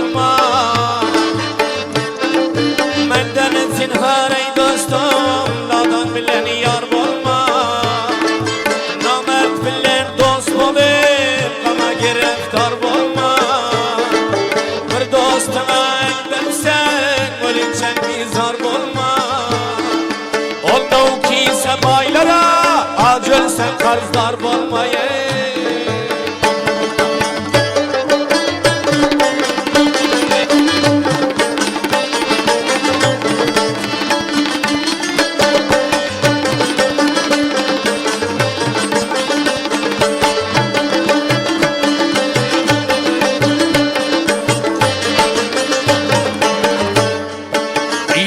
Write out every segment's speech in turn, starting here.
bulma. Menden zinhar ey dostum, nadan bilen yar bulma. Namert bilen dost bolup, kama gireftar bulma. Bir dostuna ekbersen, ölünçen bizar bulma. Oldu ki sebaylara, acıl sen karzdar bulmayı.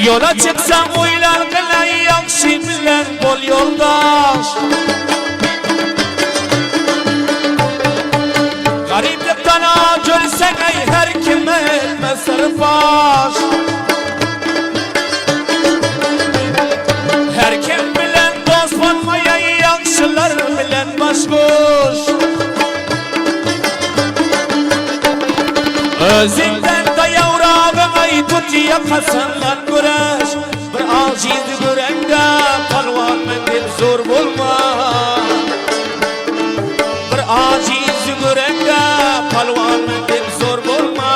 Yola çıksam uylar gılan yakşı bilen bol yoldaş. Gariplikten acölsen ey her kime etmez sırfaş. Her kim bilen dost olmaya yakşılar bilen başkoş. Özünden de yavrağın ay tut yakasından güreş. Bir aciz görende palvan mendil zor bulma. Bir aciz görende palvan mendil zor bulma.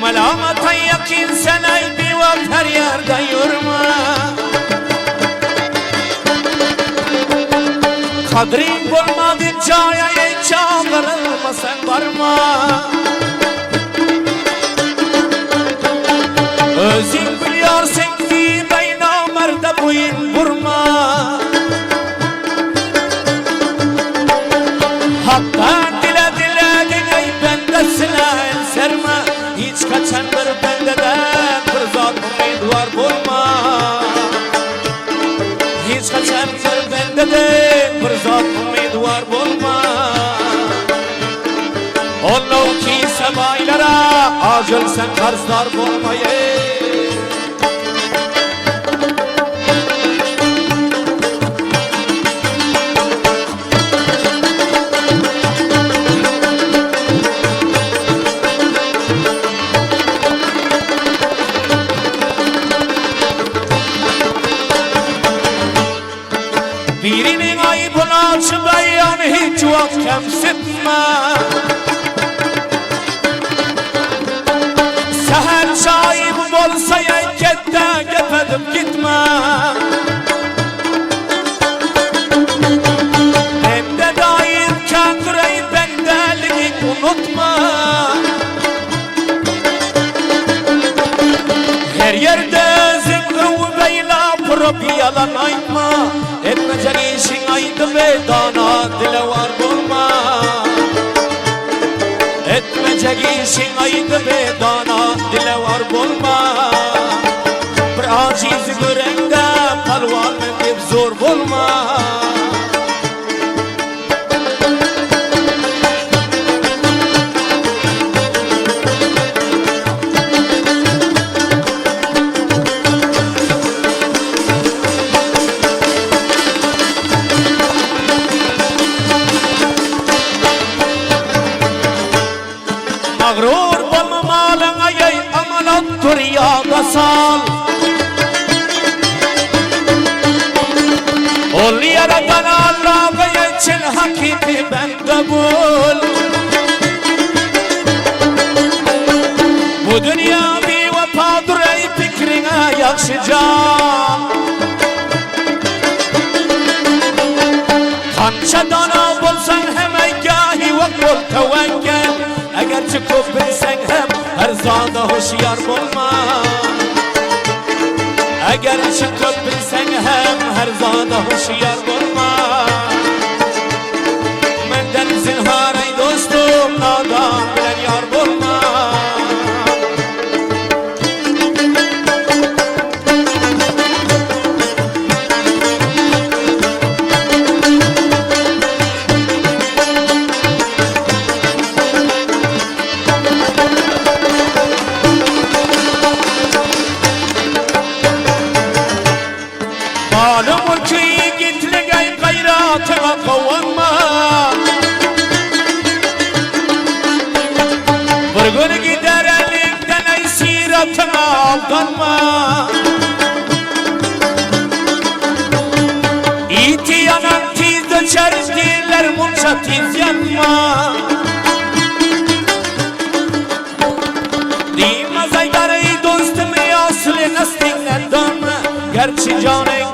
Melamata yakin sen ey bir vakt her yerde yürüme. Kadrin bulmadı caya ey çağırılma sen varma. Özün biliyorsun ki beynamerde boyun vurma. Hak'tan dile diledin ey bendesine el serme. Hiç kaçandır bendeden bir zat umidvar bulma. Hiç kaçandır bendeden bir zat umidvar bulma. Onu ki sebaylara acıl sen karzdar bulmayı. Birinin ayıbını açıp beyan hiç vakt kemsitme. Seher şahibim olsa yenkette gepedip gitme. Bende dair kendreyi bendeliği unutma. Her yerde özün ıvbeyla probi yalan aytma. Etmecek işin aydı ve dana dile var bulma. Etmecek işin aydı ve dana dile var bulma. Bir aciz görende palvan mendip zor bulma. Mağrur bulma malına yey amalat dur yağda sal. Ol yaradan Allah'a için hakiki bende bul. Bu dünya bir vefadır ey fikrine yakşıcan. Kança dana bulsan hem gahi ve kol tevekkül. Eğer çıkıp bilsen hem her zada hoşyar bulma. Eğer çıkıp bilsen hem her zada hoşyar bulma. Menden zinhar ey dostum, nadan bilen yar bulma. aldanma. İti yanan tiz döçer diller munça tiz yanma. Dimaz aydarı dostum aslı neslinden dön. Gerçi canı